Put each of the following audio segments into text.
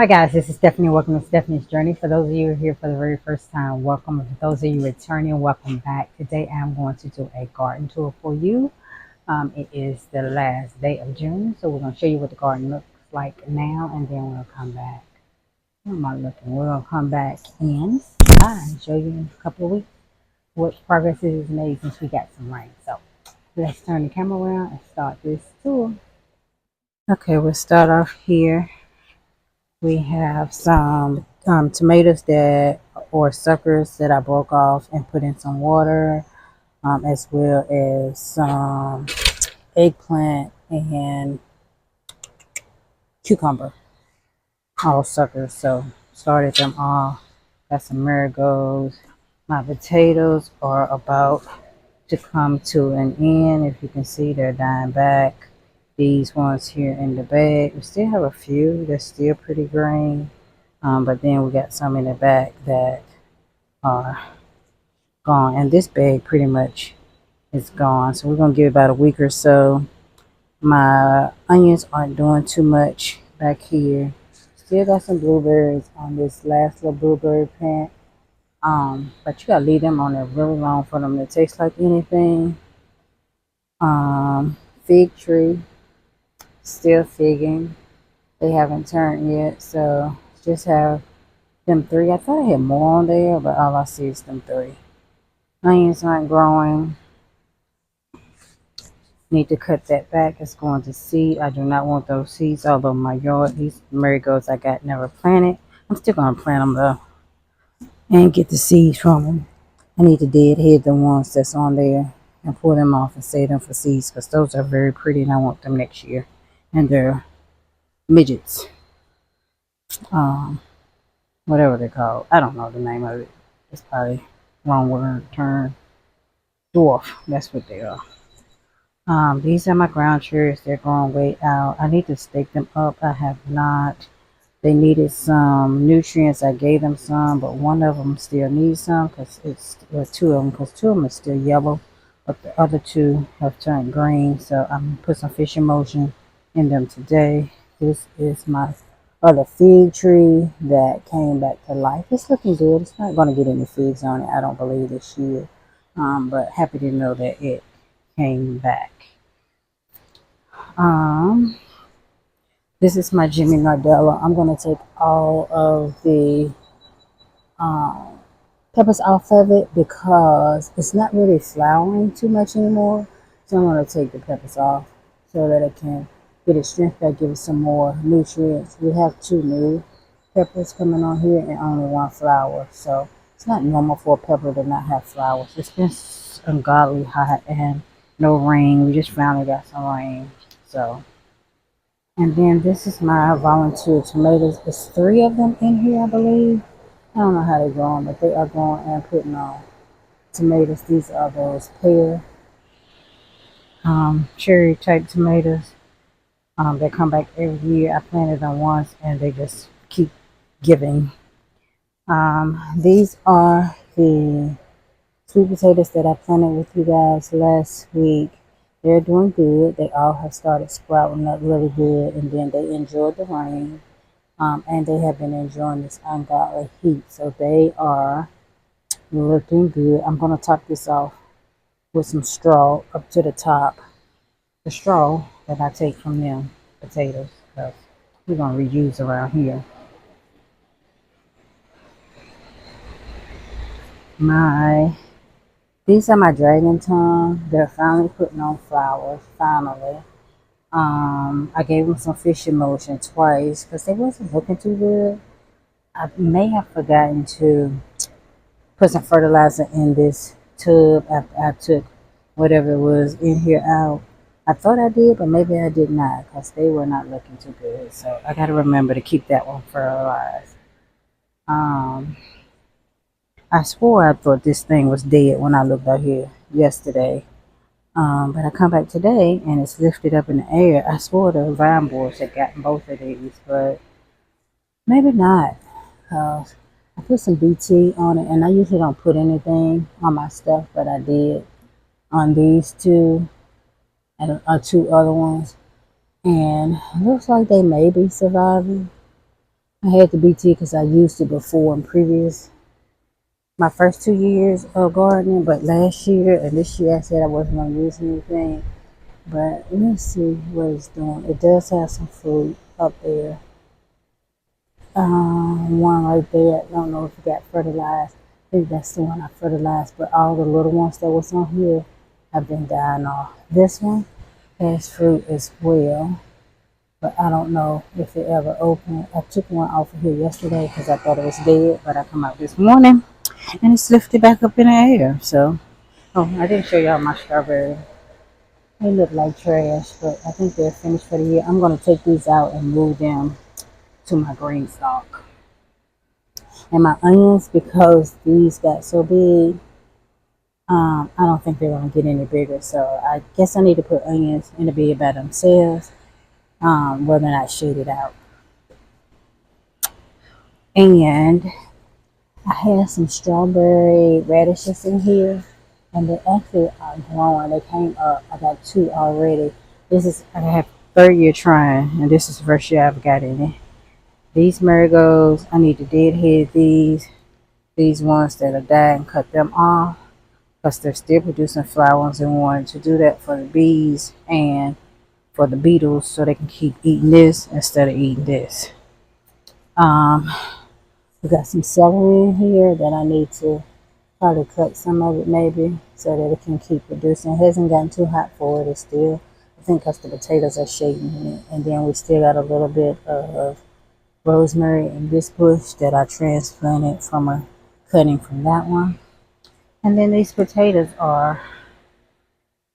Hi guys, this is Stephanie. Welcome to Stephanie's Journey. For those of you who are here for the very first time, welcome. And for those of you returning, welcome back. Today I'm going to do a garden tour for you. It is the last day of June, so we're going to show you what the garden looks like now, and then we'll come back. Where am I looking? We're going to come back in and show you in a couple of weeks what progress is made since we got some rain. So let's turn the camera around and start this tour. Okay, we'll start off here. We have some tomatoes that or suckers that I broke off and put in some water, as well as some eggplant and cucumber, all suckers. So started them off. Got some marigolds. My potatoes are about to come to an end. If you can see, they're dying back. These ones here in the bag, we still have a few that's still pretty green. But then we got some in the back that are gone, and this bag pretty much is gone. So we're gonna give it about a week or so. My onions aren't doing too much back here. Still got some blueberries on this last little blueberry plant. But you gotta leave them on there really long for them to taste like anything. Fig tree, still figging. They haven't turned yet, so just have them three. I thought I had more on there, but all I see is them three. Onions aren't growing. Need to cut that back. It's going to seed. I do not want those seeds, although my yard, these marigolds I got never planted. I'm still going to plant them though and get the seeds from them. I need to deadhead the ones that's on there and pull them off and save them for seeds, because those are very pretty and I want them next year. And they're midgets. Whatever they're called. I don't know the name of it. It's probably wrong word term. Dwarf. That's what they are. These are my ground cherries. They're growing way out. I need to stake them up. I have not. They needed some nutrients. I gave them some, but one of them still needs some because it's two of them, because two of them are still yellow, but the other two have turned green. So I'm gonna put some fish emulsion in them today. This is my other fig tree that came back to life. It's looking good. It's not going to get any figs on it, I don't believe, this year. But happy to know that it came back. Um, this is my Jimmy Nardella. I'm going to take all of the peppers off of it because it's not really flowering too much anymore. So I'm going to take the peppers off so that it can get its strength back, give it some more nutrients. We have two new peppers coming on here and only one flower. So it's not normal for a pepper to not have flowers. It's been ungodly hot and no rain. We just finally got some rain. So, and then this is my volunteer tomatoes. There's three of them in here, I believe. I don't know how they're growing, but they are growing and putting on tomatoes. These are those pear, cherry type tomatoes. They come back every year. I planted them once and they just keep giving. These are the sweet potatoes that I planted with you guys last week. They're doing good. They all have started sprouting up really good, and then they enjoyed the rain, and they have been enjoying this ungodly heat. So they are looking good. I'm going to top this off with some straw up to the top. The straw that I take from them potatoes, because we're going to reuse around here. These are my dragon tongue. They're finally putting on flowers. Finally. I gave them some fish emulsion twice because they wasn't looking too good. I may have forgotten to put some fertilizer in this tub after I took whatever was in here out. I thought I did, but maybe I did not because they were not looking too good. So I got to remember to keep that one fertilized. Um, I swore I thought this thing was dead when I looked out here yesterday. But I come back today and it's lifted up in the air. I swore the vine boards had gotten both of these, but maybe not. I put some BT on it, and I usually don't put anything on my stuff, but I did on these two and two other ones. And it looks like they may be surviving. I had the BT because I used it before in my first 2 years of gardening, but last year and this year I said I wasn't going to use anything. But let's see what it's doing. It does have some fruit up there. One right there. I don't know if it got fertilized. I think that's the one I fertilized. But all the little ones that was on here have been dying off. This one has fruit as well. But I don't know if it ever opened. I took one off of here yesterday because I thought it was dead. But I come out this morning and it's lifted back up in the air. So, oh, I didn't show y'all my strawberry. They look like trash, but I think they're finished for the year. I'm going to take these out and move them to my green stalk. And my onions, because these got so big, I don't think they're going to get any bigger. So I guess I need to put onions in the bed by themselves, where they're not shaded out. And I have some strawberry radishes in here, and they actually are growing. They came up. I got two already. I have third year trying, and this is the first year I've got any. These marigolds, I need to deadhead these ones that are dying, cut them off because they're still producing flowers, and wanted to do that for the bees and for the beetles so they can keep eating this instead of eating this. Um, we got some celery in here that I need to probably cut some of it maybe so that it can keep producing. It hasn't gotten too hot for it. It's still, I think because the potatoes are shading in it. And then we still got a little bit of rosemary in this bush that I transplanted from a cutting from that one. And then these potatoes are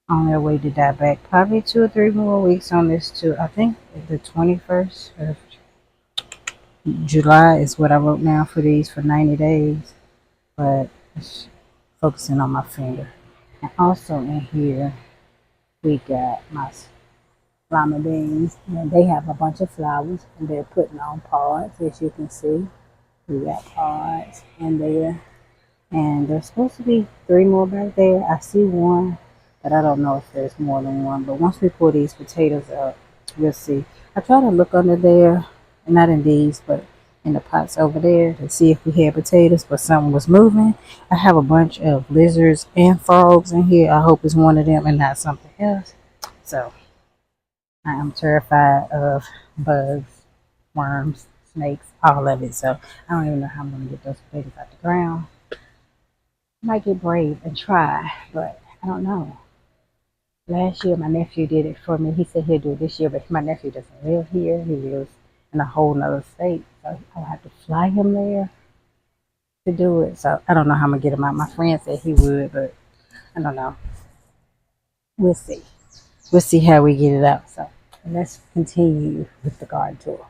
on their way to die back. Probably 2 or 3 more weeks on this too. I think the 21st of July is what I wrote down for these for 90 days. But it's focusing on my finger. And also in here, we got my lima beans. And they have a bunch of flowers. And they're putting on pods, as you can see. We got pods in there. And there's supposed to be 3 more back there. I see one, but I don't know if there's more than one. But once we pull these potatoes up, we'll see. I try to look under there, not in these, but in the pots over there to see if we had potatoes, but something was moving. I have a bunch of lizards and frogs in here. I hope it's one of them and not something else. So I am terrified of bugs, worms, snakes, all of it. So I don't even know how I'm going to get those potatoes out the ground. I might get brave and try, but I don't know. Last year, my nephew did it for me. He said he'll do it this year, but my nephew doesn't live here. He lives in a whole nother state. So I'll have to fly him there to do it. So I don't know how I'm going to get him out. My friend said he would, but I don't know. We'll see. We'll see how we get it out. So let's continue with the garden tour.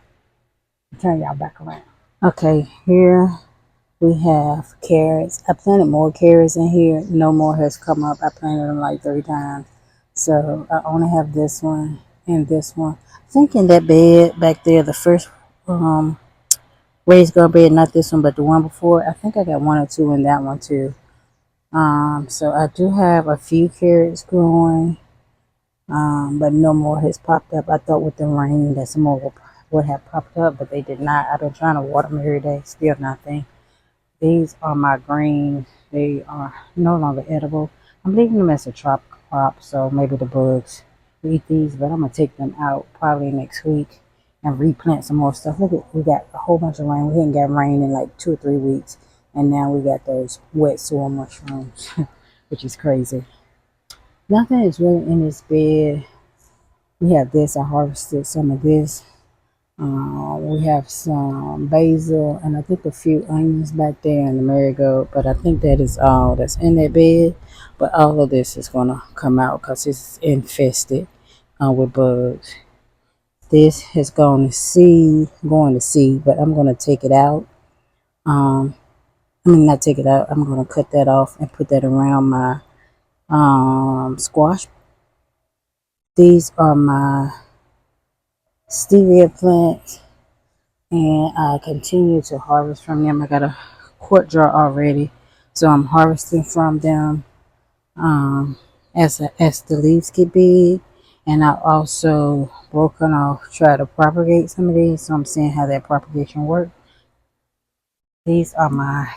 Turn y'all back around. Okay, here we have carrots. I planted more carrots in here. No more has come up. I planted them like 3 times. So I only have this one and this one. I think in that bed back there, the first raised garden bed, not this one, but the one before, I think I got 1 or 2 in that one too. So I do have a few carrots growing, but no more has popped up. I thought with the rain that some more would have popped up, but they did not. I've been trying to water them every day, still nothing. These are my greens. They are no longer edible. I'm leaving them as a tropical crop, so maybe the bugs will eat these, but I'm going to take them out probably next week and replant some more stuff. Look at, we got a whole bunch of rain. We hadn't got rain in like 2 or 3 weeks, and now we got those wet soil mushrooms, which is crazy. Nothing is really in this bed. We have this. I harvested some of this. We have some basil and I think a few onions back there in the marigold, but I think that is all that's in that bed. But all of this is going to come out because it's infested with bugs. This has going to seed, but I'm going to take it out. Not take it out. I'm going to cut that off and put that around my squash. These are my stevia plants, and I continue to harvest from them. I got a quart jar already, so I'm harvesting from them as the leaves get big, And I also broken off, try to propagate some of these. So I'm seeing how that propagation works. These are my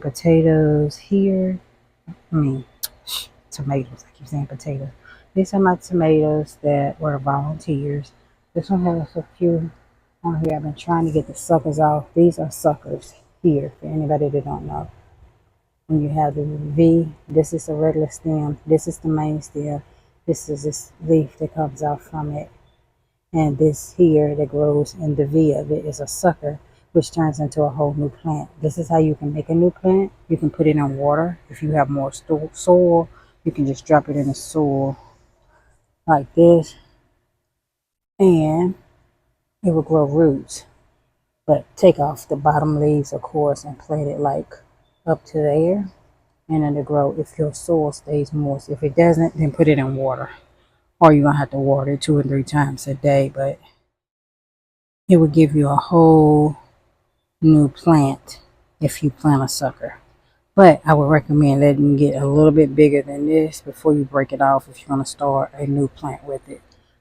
potatoes here. I mean, tomatoes. I keep saying potatoes. These are my tomatoes that were volunteers. This one has a few on here. I've been trying to get the suckers off. These are suckers here, for anybody that don't know. When you have the V, this is a regular stem. This is the main stem. This is this leaf that comes out from it. And this here that grows in the V of it is a sucker, which turns into a whole new plant. This is how you can make a new plant. You can put it in water. If you have more soil, you can just drop it in the soil like this, and it will grow roots. But take off the bottom leaves, of course, and plant it like up to there, and then it'll grow if your soil stays moist. If it doesn't, then put it in water. Or you're going to have to water it 2 or 3 times a day, but it will give you a whole new plant if you plant a sucker. But I would recommend letting it get a little bit bigger than this before you break it off if you're going to start a new plant with it.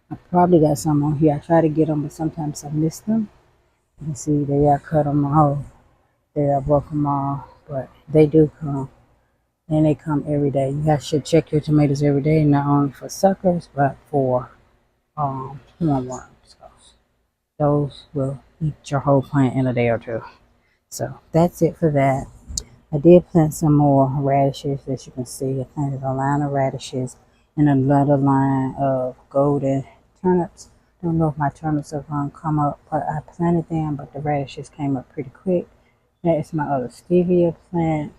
I probably got some on here. I try to get them, but sometimes I miss them. You can see they I cut them off. They I broke them off, but they do come. And they come every day. You guys should check your tomatoes every day, not only for suckers, but for hornworms. Those will eat your whole plant in a day or two. So that's it for that. I did plant some more radishes, as you can see. I planted a line of radishes and another line of golden turnips. Don't know if my turnips are going to come up, but I planted them, but the radishes came up pretty quick. That is my other stevia plant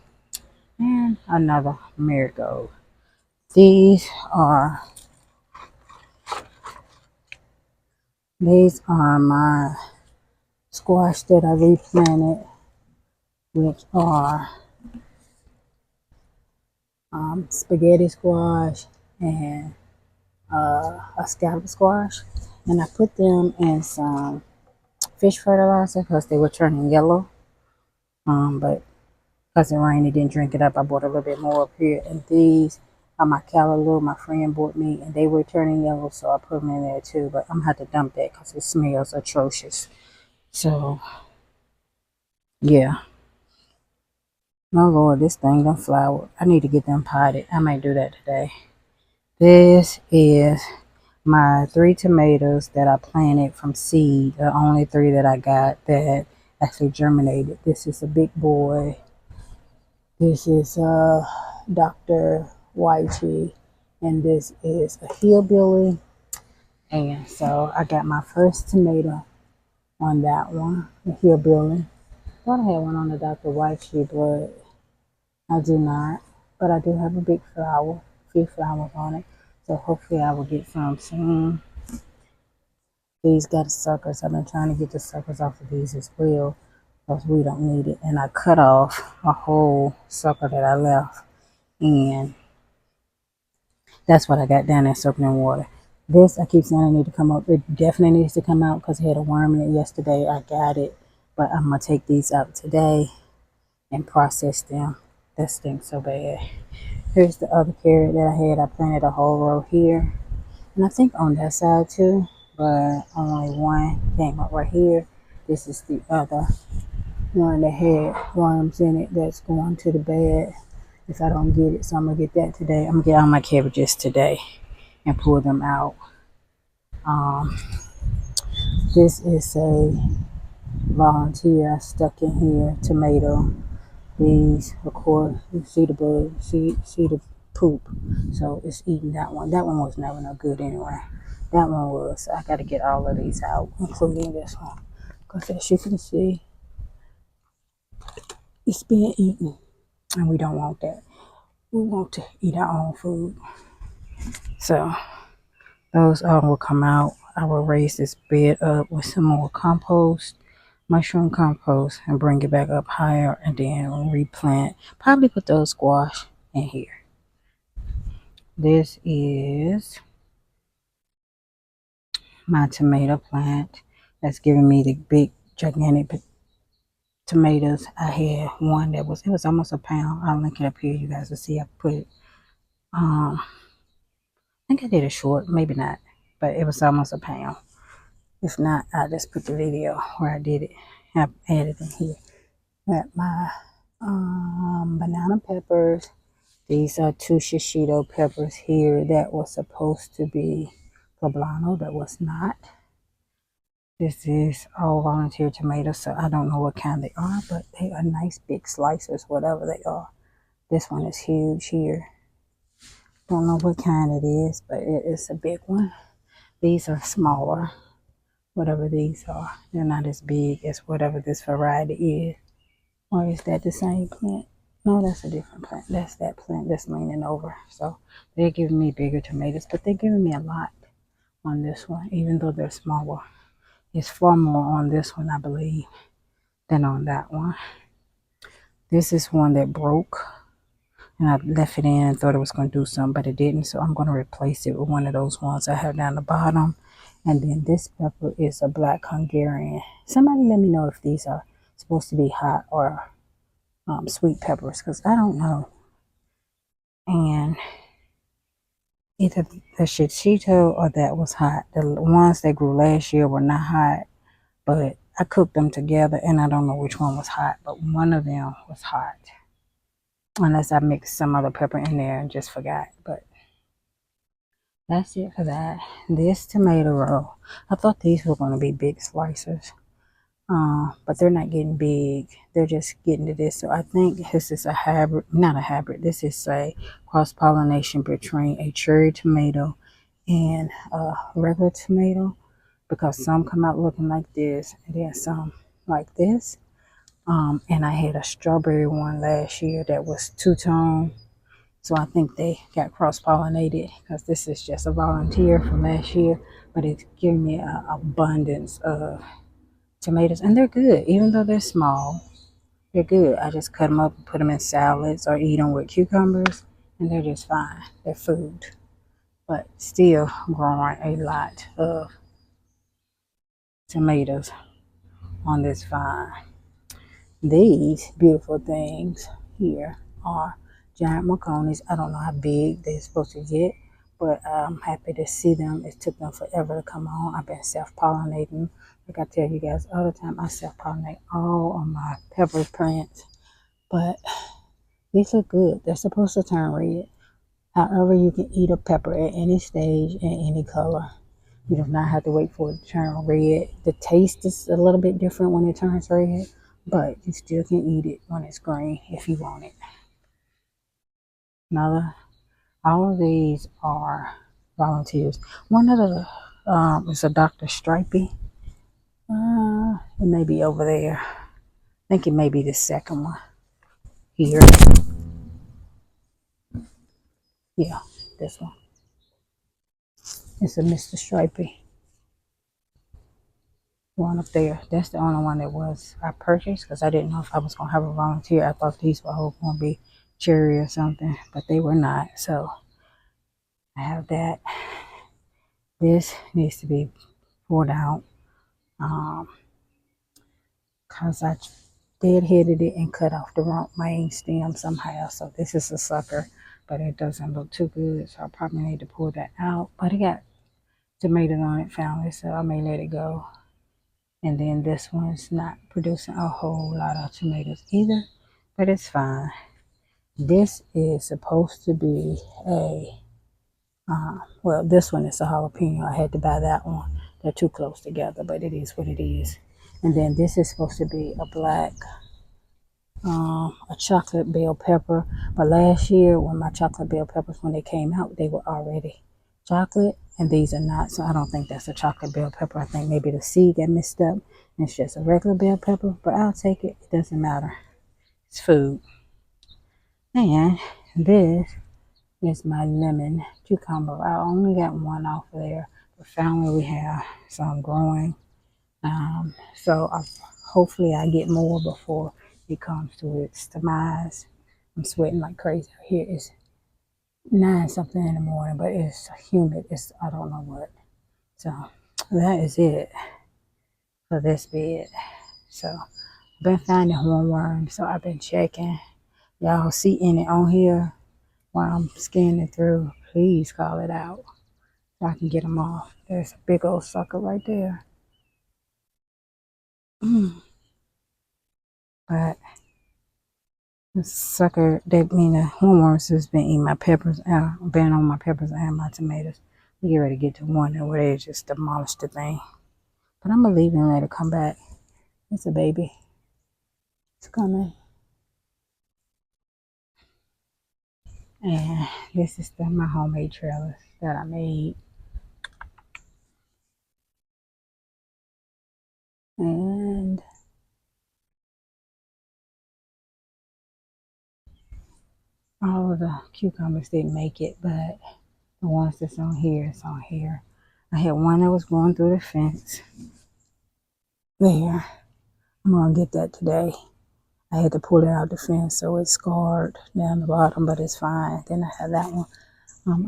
and another marigold. These are my squash that I replanted, which are spaghetti squash and a scallop squash, and I put them in some fish fertilizer because they were turning yellow. But because it rained, it didn't drink it up. I bought a little bit more up here, and these are my callaloo. My friend bought me, and they were turning yellow, so I put them in there too. But I'm gonna have to dump that because it smells atrocious. So yeah, my lord, this thing done flowered. I need to get them potted. I might do that today. This is my 3 tomatoes that I planted from seed, the only 3 that I got that actually germinated. This is a big boy. This is Dr. Whitey, and this is a hillbilly. And so I got my first tomato on that one, the hillbilly. Thought I had one on the Dr. Whitey, but I do not. But I do have a big flower, few flowers on it. So hopefully I will get some soon. These got the suckers. I've been trying to get the suckers off of these as well because we don't need it. And I cut off a whole sucker that I left. And that's what I got down there soaking in water. This, I keep saying I need to come up. It definitely needs to come out because it had a worm in it yesterday. I got it. But I'm going to take these out today and process them. That stinks so bad. Here's the other carrot that I had. I planted a whole row here. And I think on that side too, but only one came up right here. This is the other one that had worms in it that's going to the bed if I don't get it. So I'm going to get that today. I'm going to get all my cabbages today and pull them out. This is a volunteer stuck in here, tomato. These, of course, you see the bug, see the poop. So it's eating that one. That one was never no good anyway. That one was. I got to get all of these out, including this one. Because as you can see, it's being eaten. And we don't want that. We want to eat our own food. So those all will come out. I will raise this bed up with some more compost, mushroom compost, and bring it back up higher and then replant. Probably put those squash in here. This is my tomato plant that's giving me the big gigantic tomatoes. I had one that was, it was almost a pound. I'll link it up here, you guys will see. I put it think I did a short, maybe not, but it was almost a pound. If not, I just put the video where I did it. I added in here. Got my banana peppers. These are two shishito peppers here that was supposed to be poblano, that was not. This is all volunteer tomatoes, so I don't know what kind they are, but they are nice big slices, whatever they are. This one is huge here. Don't know what kind it is, but it is a big one. These are smaller, whatever these are. They're not as big as whatever this variety is. Or is that the same plant? No, that's a different plant. That's that plant that's leaning over. So they're giving me bigger tomatoes, but they're giving me a lot on this one, even though they're smaller. It's far more on this one, I believe, than on that one. This is one that broke, and I left it in and thought it was going to do something, but it didn't. So I'm going to replace it with one of those ones I have down the bottom. And then this pepper is a black Hungarian. Somebody let me know if these are supposed to be hot or sweet peppers, because I don't know. And either the shishito or that was hot. The ones that grew last year were not hot, but I cooked them together, and I don't know which one was hot, but one of them was hot. Unless I mixed some other pepper in there and just forgot. But that's it for that. This tomato roll, I thought these were going to be big slices. But they're not getting big. They're just getting to this. So I think this is a hybrid, not a hybrid. This is a cross-pollination between a cherry tomato and a regular tomato, because some come out looking like this and then some like this. And I had a strawberry one last year that was two-tone. So I think they got cross-pollinated, because this is just a volunteer from last year, but it's giving me an abundance of tomatoes, and they're good. Even though they're small, they're good. I just cut them up and put them in salads or eat them with cucumbers, and they're just fine. They're food, but still growing a lot of tomatoes on this vine. These beautiful things here are giant maconis. I don't know how big they're supposed to get, but I'm happy to see them. It took them forever to come on. I've been self-pollinating. Like I tell you guys all the time, I self-pollinate all of my pepper plants. But these look good. They're supposed to turn red. However, you can eat a pepper at any stage and any color. You do not have to wait for it to turn red. The taste is a little bit different when it turns red, but you still can eat it when it's green if you want it. Another, all of these are volunteers. One of the is a Dr. Stripey. It may be over there. I think it may be the second one here. Yeah, this one. It's a Mr. Stripey. One up there. That's the only one that was I purchased, because I didn't know if I was gonna have a volunteer. I thought these were all gonna be cherry or something, but they were not. So I have that. This needs to be pulled out, because I deadheaded it and cut off the main stem somehow. So this is a sucker, but it doesn't look too good. So I probably need to pull that out. But it got tomatoes on it finally, so I may let it go. And then this one's not producing a whole lot of tomatoes either, but it's fine. This is supposed to be a, well, this one is a jalapeno. I had to buy that one. They're too close together, but it is what it is. And then this is supposed to be a black, a chocolate bell pepper. But last year, when my chocolate bell peppers, when they came out, they were already chocolate, and these are not. So I don't think that's a chocolate bell pepper. I think maybe the seed got messed up and it's just a regular bell pepper, but I'll take it. It doesn't matter. It's food. And this is my lemon cucumber. I only got one off of there, but finally we have some growing. So hopefully I get more before it comes to its demise. I'm sweating like crazy. Here it's 9 something in the morning, but it's humid. It's, I don't know what. So that is it for this bed. So I've been finding hornworms, so I've been checking. Y'all see any on here while I'm scanning through, please call it out. so I can get them off. There's a big old sucker right there. But the sucker, that mean the hornworms has been eating my peppers, been on my peppers and my tomatoes. We get ready to get to one where they just demolished the thing. But I'm gonna leave it and let it come back. It's a baby. It's coming. And this is my homemade trellis that I made. And all of the cucumbers didn't make it, but the ones that's on here is on here. I had one that was going through the fence. There. I'm gonna get that today. I had to pull it out the fence, so it's scarred down the bottom, but it's fine. Then I have that one.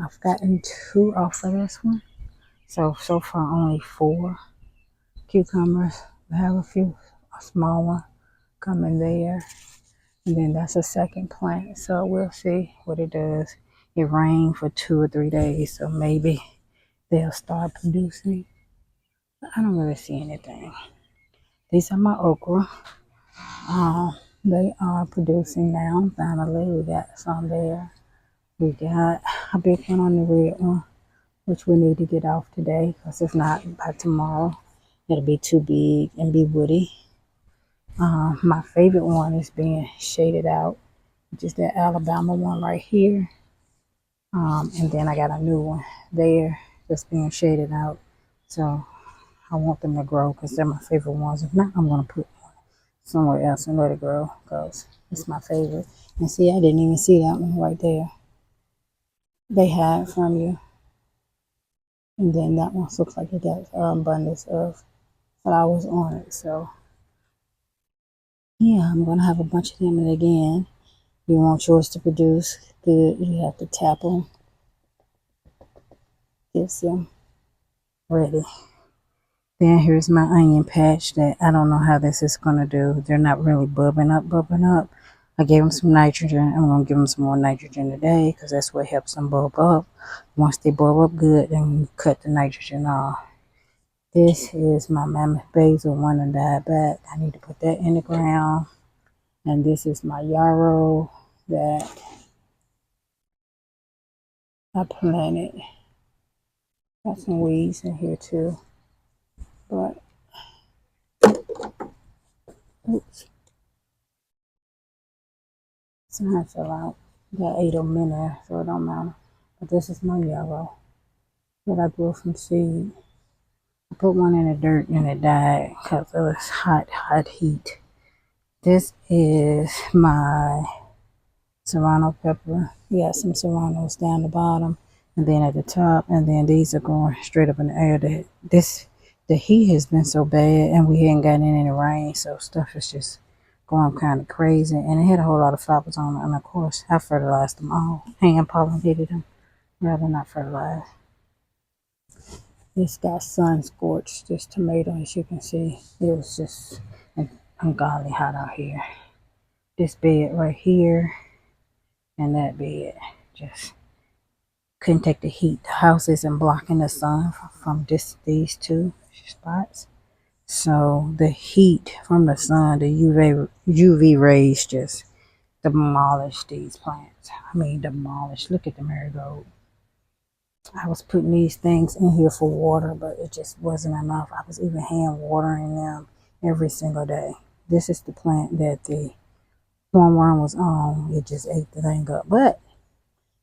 I've gotten 2 off of this one. So far only 4 cucumbers. I have a few, a small one coming there. And then that's a second plant. So we'll see what it does. It rained for 2 or 3 days, so maybe they'll start producing. But I don't really see anything. These are my okra. They are producing now. Finally, we got some there. We got a big one on the red one, which we need to get off today because if not, by tomorrow, it'll be too big and be woody. My favorite one is being shaded out, which is that Alabama one right here. And then I got a new one there that's being shaded out. So I want them to grow because they're my favorite ones. If not, I'm going to put one somewhere else and let it grow because it's my favorite. And see, I didn't even see that one right there. They hide from you. And then that one looks like it got abundance of flowers on it. So yeah, I'm going to have a bunch of them. And again, you want yours to produce good, you have to tap them. Get them ready. Then here's my onion patch that I don't know how this is going to do. They're not really bubbling up. I gave them some nitrogen. I'm going to give them some more nitrogen today because that's what helps them bubble up. Once they bubble up good, then you cut the nitrogen off. This is my mammoth basil, one that died back. I need to put that in the ground. And this is my yarrow that I planted. Got some weeds in here too. But, oops. Some I fell out. Got 8 of them in there, so it don't matter. But this is my yarrow that I grew from seed. I put one in the dirt and it died because it was hot heat. This is my serrano pepper. We got some serranos down the bottom and then at the top, and then these are going straight up in the air. The heat has been so bad and we hadn't gotten any rain, so stuff is just going kind of crazy. And it had a whole lot of flowers on it, and of course I fertilized them all. Hand pollinated them rather not fertilized. It's got sun scorched this tomato, as you can see. It was just ungodly hot out here. This bed right here and that bed just couldn't take the heat. The house isn't blocking the sun from these 2 spots. So the heat from the sun, the UV rays just demolished these plants. I mean, demolished. Look at the marigold. I was putting these things in here for water, but it just wasn't enough. I was even hand watering them every single day. This is the plant that the hornworm was on. It just ate the thing up. But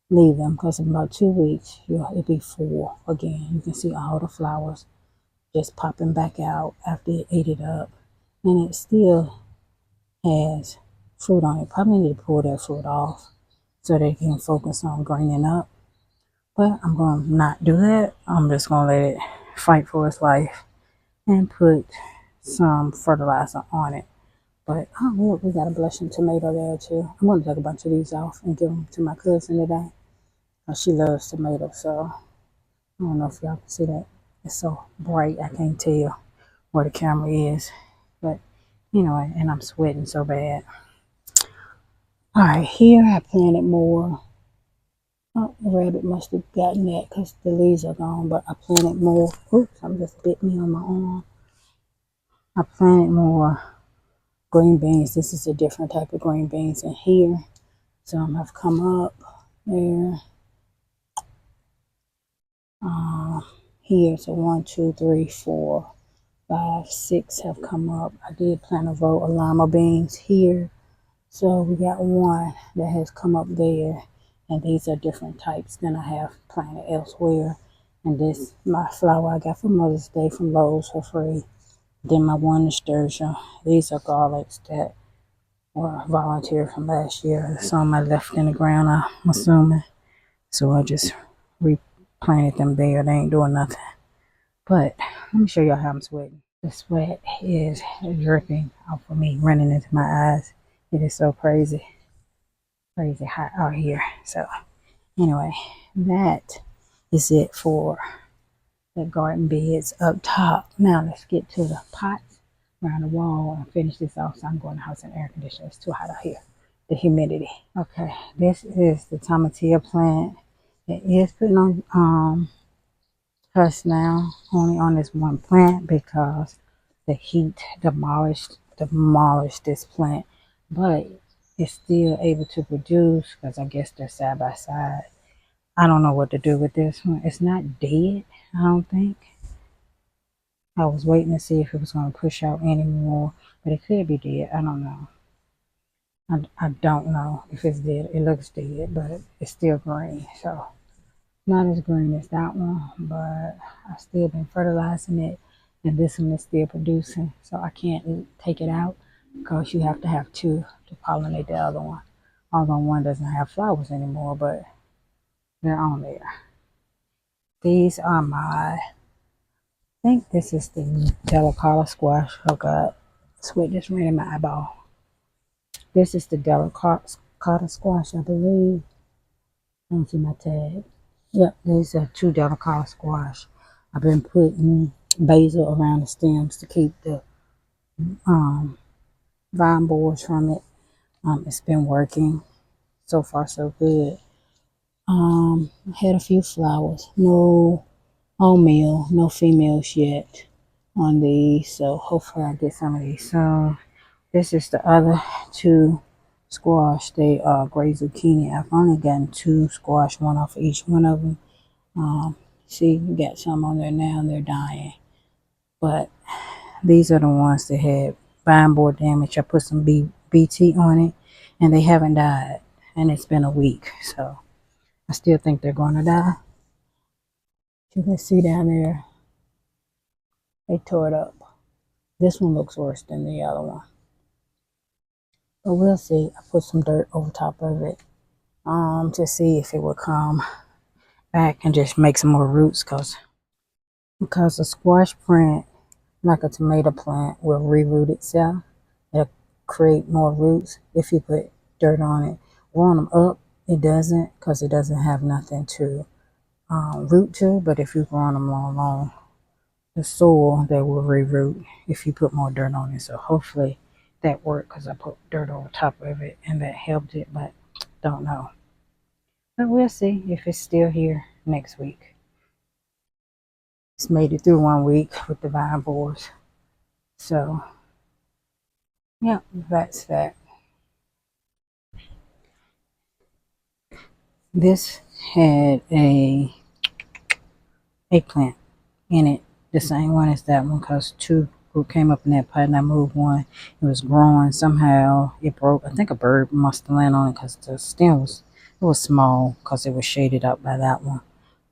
leave them because in about 2 weeks, it'll be full again. You can see all the flowers just popping back out after it ate it up. And it still has fruit on it. Probably need to pull that fruit off so they can focus on greening up. But I'm going to not do that. I'm just going to let it fight for its life and put some fertilizer on it. But oh look, we got a blushing tomato there too. I'm going to take a bunch of these off and give them to my cousin today. She loves tomatoes, so I don't know if y'all can see that. It's so bright, I can't tell where the camera is. But anyway, and I'm sweating so bad. All right, here I planted more Oh, the rabbit must have gotten that because the leaves are gone, but I planted more. Oops, something just bit me on my arm. I planted more green beans. This is a different type of green beans in here. Some have come up there. Here, so 1, 2, 3, 4, 5, 6 have come up. I did plant a row of lima beans here. So we got one that has come up there. And these are different types than I have planted elsewhere. And this, my flower I got for Mother's Day from Lowe's for free. Then my one nasturtium. These are garlics that were volunteered from last year. Some I left in the ground, I'm assuming. So I just replanted them there. They ain't doing nothing. But let me show y'all how I'm sweating. The sweat is dripping off of me, running into my eyes. It is so crazy, crazy hot out here. So anyway, that is it for the garden beds up top. Now let's get to the pots around the wall and finish this off. So I'm going to house and air conditioner. It's too hot out here. The humidity. Okay, this is the tomatillo plant. It is putting on hush now, only on this one plant because the heat demolished this plant, but it's still able to produce because I guess they're side by side. I don't know what to do with this one. It's not dead, I don't think. I was waiting to see if it was going to push out anymore, but it could be dead. I don't know. I don't know if it's dead. It looks dead, but it's still green. So not as green as that one, but I still been fertilizing it, and this one is still producing. So I can't take it out because you have to have two to pollinate the other one. Although one doesn't have flowers anymore, but they're on there. These are I think this is the delicata squash. Oh God, sweat just ran in my eyeball. This is the delicata squash, I believe. I don't see my tag. Yep, these are two delicata squash. I've been putting basil around the stems to keep the um, vine borers from it. It's been working so far, so good. I had a few flowers, no male, no females yet on these, so hopefully I get some of these soon. This is the other two squash. They are gray zucchini. I've only gotten two squash, one off of each one of them. See, you got some on there now, and they're dying. But these are the ones that had vine borer damage. I put some BT on it, and they haven't died. And it's been a week, so I still think they're going to die. You can see down there, they tore it up. This one looks worse than the other one. But we'll see. I put some dirt over top of it to see if it will come back and just make some more roots because a squash plant, like a tomato plant, will reroot itself. It'll create more roots if you put dirt on it. Growing them up, it doesn't because it doesn't have nothing to root to. But if you grow them along the soil, they will reroot if you put more dirt on it. So hopefully that worked because I put dirt over top of it and that helped it, but don't know. But we'll see if it's still here next week. It's made it through 1 week with the vine borers. So, yeah, that's that. This had a eggplant in it, the same one as that one, because two came up in that pot and I moved one. It was growing. Somehow it broke. I think a bird must have landed on it because the stem was small because it was shaded up by that one,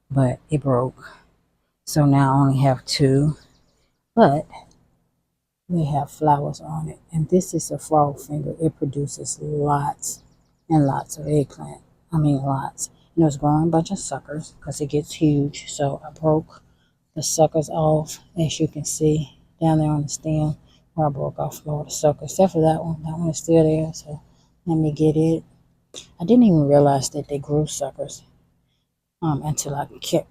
but it broke. So now I only have two, but they have flowers on it. And this is a frog finger. It produces lots and lots of eggplant. I mean lots. And it was growing a bunch of suckers because it gets huge. So I broke the suckers off, as you can see down there on the stem where I broke off all the suckers, except for that one. That one is still there. So let me get it. I didn't even realize that they grew suckers until I kept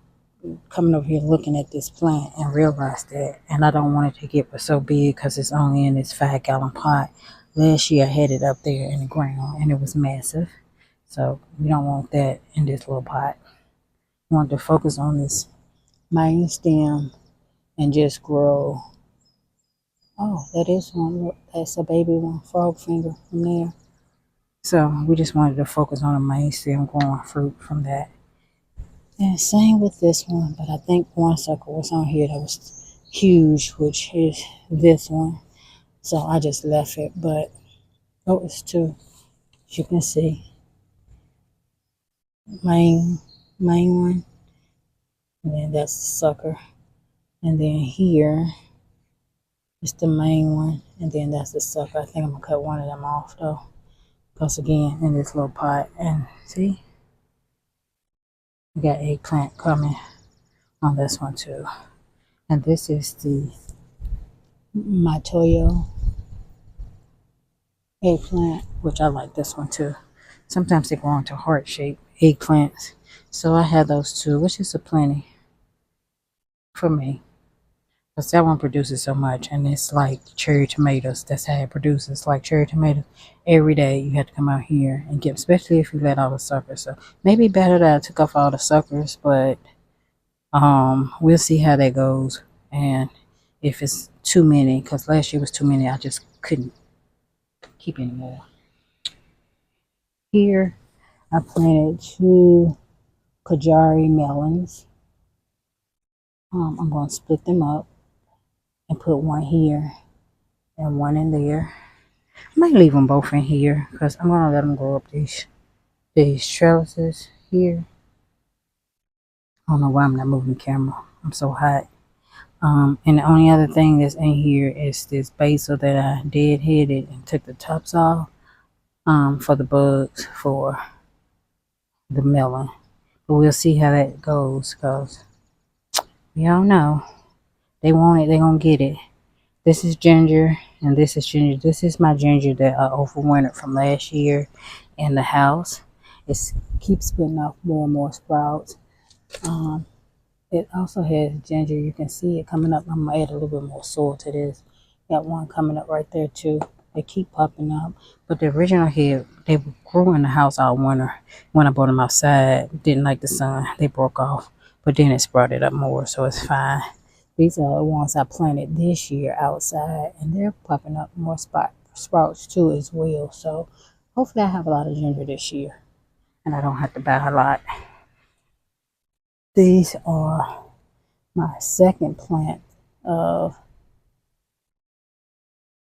coming over here looking at this plant and realized that. And I don't want it to get so big because it's only in this 5-gallon pot. Last year I had it up there in the ground and it was massive. So we don't want that in this little pot. We want to focus on this main stem and just grow. Oh, that is one. Look, that's a baby one, frog finger from there. So we just wanted to focus on the main stem growing fruit from that. And same with this one, but I think one sucker was on here that was huge, which is this one. So I just left it, but oh, it's two. As you can see, main one, and then that's the sucker, and then here is the main one, and then that's the sucker. I think I'm gonna cut one of them off though, because again, in this little pot, and see, we got eggplant coming on this one too, and this is the Matoyo eggplant, which I like this one too. Sometimes they grow into heart-shaped eggplants, so I have those two, which is a plenty for me. Because that one produces so much, and it's like cherry tomatoes. That's how it produces, like cherry tomatoes. Every day you have to come out here and get, especially if you let all the suckers. So maybe better that I took off all the suckers, but we'll see how that goes. And if it's too many, because last year was too many, I just couldn't keep any more. Here I planted two Kajari melons. I'm going to split them up and put one here and one in there. I might leave them both in here because I'm going to let them grow up these trellises here. I don't know why I'm not moving the camera. I'm so hot. And the only other thing that's in here is this basil that I deadheaded and took the tops off for the bugs for the melon. But we'll see how that goes because we don't know. They want it, they're going to get it. This is ginger and this is ginger. This is my ginger that I overwintered from last year in the house. It keeps putting off more and more sprouts. It also has ginger. You can see it coming up. I'm going to add a little bit more soil to this. Got one coming up right there too. They keep popping up. But the original head, they grew in the house all winter. When I brought them outside, didn't like the sun. They broke off. But then it sprouted up more, so it's fine. These are the ones I planted this year outside, and they're popping up more sprouts too as well. So hopefully I have a lot of ginger this year, and I don't have to buy a lot. These are my second plant of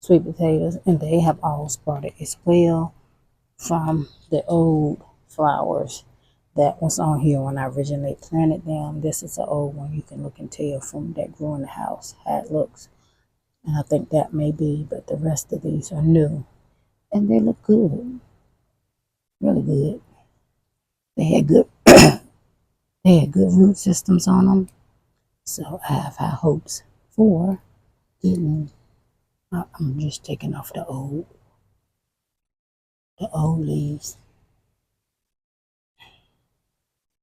sweet potatoes, and they have all sprouted as well from the old flowers that was on here when I originally planted them. This is an old one. You can look and tell from that grew in the house how it looks. And I think that may be, but the rest of these are new. And they look good. Really good. They had good they had good root systems on them. So I have high hopes for getting I'm just taking off the old leaves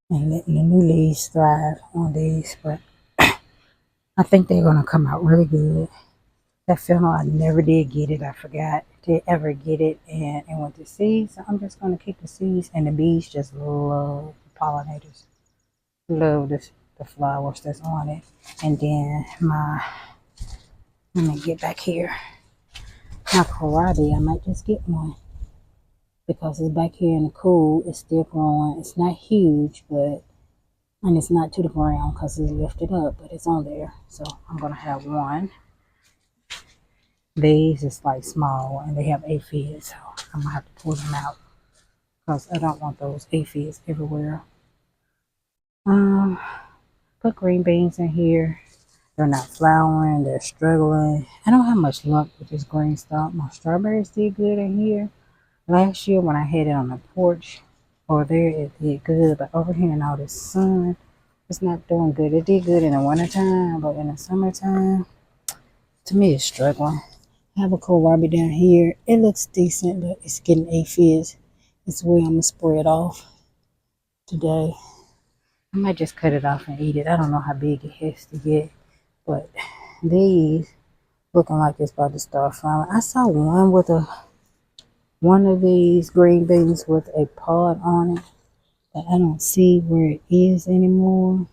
and letting the new leaves thrive on these, but I think they're gonna come out really good. That fennel, I never did get it. I forgot to ever get it, and it went to seeds. So I'm just gonna keep the seeds, and the bees just love the pollinators. Love the flowers that's on it. And then let me get back here. My kohlrabi, I might just get one because it's back here in the cool. It's still growing. It's not huge, but and it's not to the ground because it's lifted up, but it's on there. So I'm gonna have one. These is like small and they have aphids, so I'm gonna have to pull them out because I don't want those aphids everywhere. Put green beans in here. They're not flowering, they're struggling. I don't have much luck with this green stuff. My strawberries did good in here. Last year when I had it on the porch or there, it did good, but over here in all this sun, it's not doing good. It did good in the wintertime, but in the summertime, to me, it's struggling. I have a kohlrabi down here. It looks decent, but it's getting aphids. It's where I'm going to spray it off today. I might just cut it off and eat it. I don't know how big it has to get, but these looking like it's about to start flowering. I saw one with a one of these green beans with a pod on it, but I don't see where it is anymore.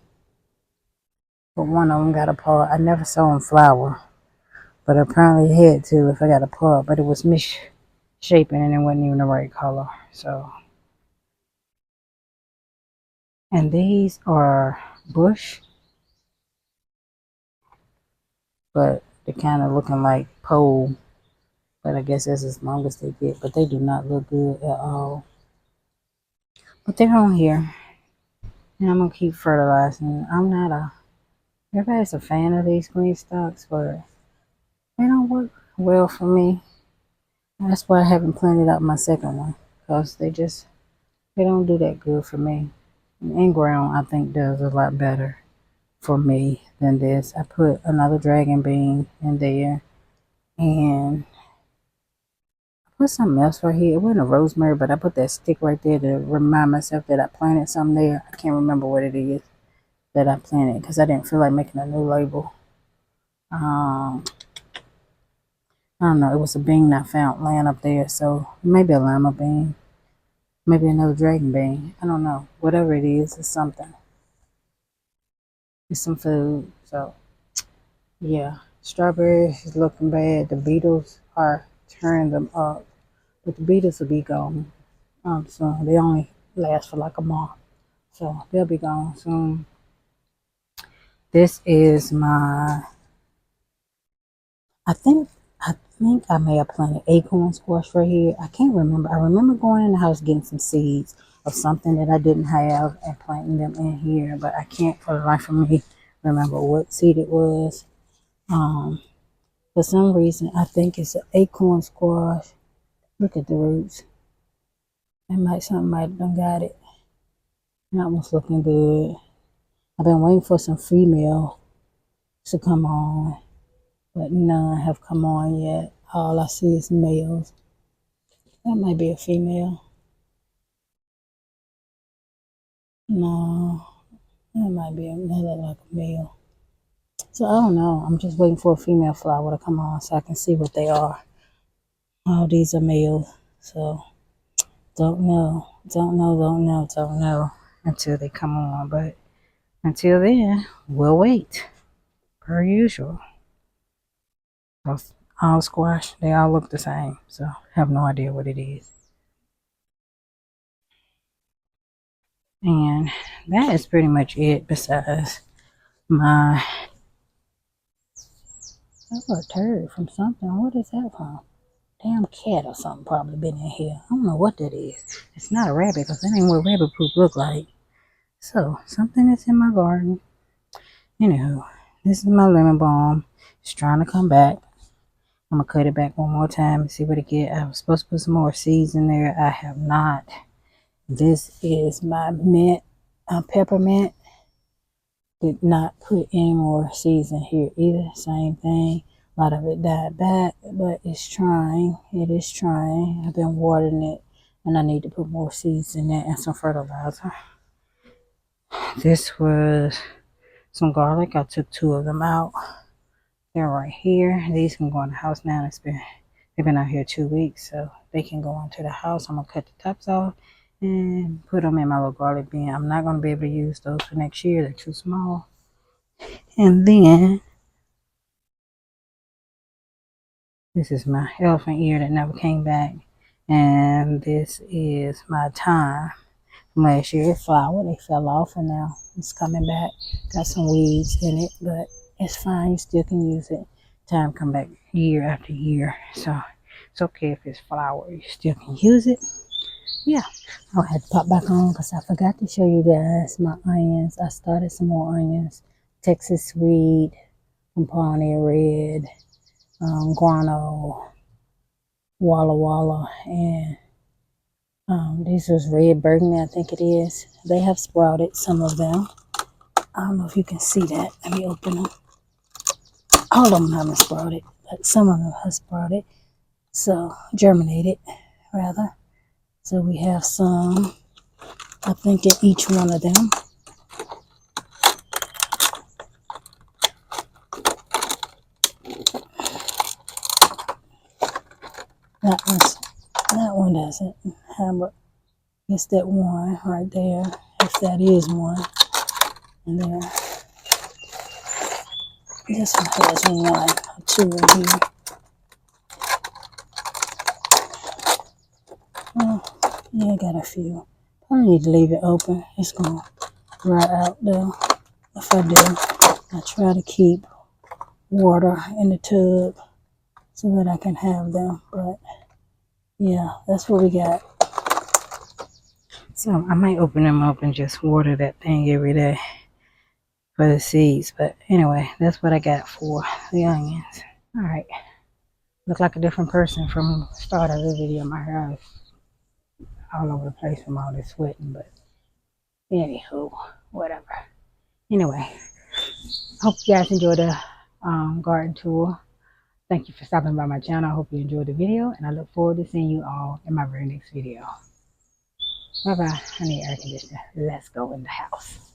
But one of them got a pod. I never saw them flower, but apparently it had to if I got a pod, but it was misshapen and it wasn't even the right color. So, and these are bush, but they're kind of looking like pole. But I guess that's as long as they get. But they do not look good at all. But they're on here. And I'm going to keep fertilizing. Everybody's a fan of these green stalks, but they don't work well for me. That's why I haven't planted out my second one. Because they don't do that good for me. In ground, I think does a lot better for me than this. I put another dragon bean in there. And put something else right here. It wasn't a rosemary, but I put that stick right there to remind myself that I planted something there. I can't remember what it is that I planted because I didn't feel like making a new label. I don't know. It was a bean I found laying up there, so maybe a lima bean, maybe another dragon bean. I don't know. Whatever it is, it's something. It's some food. So yeah, strawberries is looking bad. The beetles are tearing them up, but the beetles will be gone soon. They only last for like a month. So they'll be gone soon. This is I think I may have planted acorn squash right here. I can't remember. I remember going in the house getting some seeds of something that I didn't have and planting them in here, but I can't for the life of me remember what seed it was. For some reason I think it's an acorn squash. Look at the roots. Something might have done got it. That one's looking good. I've been waiting for some female to come on, but none have come on yet. All I see is males. That might be a female. No, that might be another like a male. So I don't know. I'm just waiting for a female flower to come on so I can see what they are. All these are males. So don't know until they come on. But until then, we'll wait. Per usual. All squash, they all look the same. So I have no idea what it is. And that is pretty much it besides my a turd from something. What is that from? Damn cat or something probably been in here. I don't know what that is. It's not a rabbit because that ain't what rabbit poop look like. So something is in my garden. Anywho, this is my lemon balm. It's trying to come back. I'm gonna cut it back one more time and see what it get. I was supposed to put some more seeds in there. I have not. This is my mint, peppermint. Did not put any more seeds in here either. Same thing. A lot of it died back, but it's trying. It is trying. I've been watering it, and I need to put more seeds in there and some fertilizer. This was some garlic. I took 2 of them out. They're right here. These can go in the house now. They've been out here 2 weeks, so they can go into the house. I'm gonna cut the tops off and put them in my little garlic bin. I'm not gonna be able to use those for next year. They're too small. And then this is my elephant ear that never came back. And this is my thyme from last year. It flowered. They fell off and now it's coming back. Got some weeds in it, but it's fine. You still can use it. Thyme come back year after year. So it's okay if it's flowered. You still can use it. Yeah. I'll have to pop back on because I forgot to show you guys my onions. I started some more onions. Texas Sweet, Pompano Red, guano, Walla Walla, and this is red burgundy, I think it is. They have sprouted, some of them. I don't know if you can see that. Let me open them. All of them haven't sprouted, but some of them have sprouted. So, germinated, rather. So we have some, I think, in each one of them. That It's that one right there, if that is one. And then this one has one or two in here. Oh, yeah, I got a few. Probably need to leave it open. It's gonna dry out though. If I do, I try to keep water in the tub so that I can have them. But yeah, that's what we got. So I might open them up and just water that thing every day for the seeds. But anyway, that's what I got for the onions. All right. Look like a different person from the start of the video. My hair is all over the place from all this sweating. But anywho, whatever. Anyway, hope you guys enjoyed the garden tour. Thank you for stopping by my channel. I hope you enjoyed the video. And I look forward to seeing you all in my very next video. Bye-bye. I need air conditioner. Let's go in the house.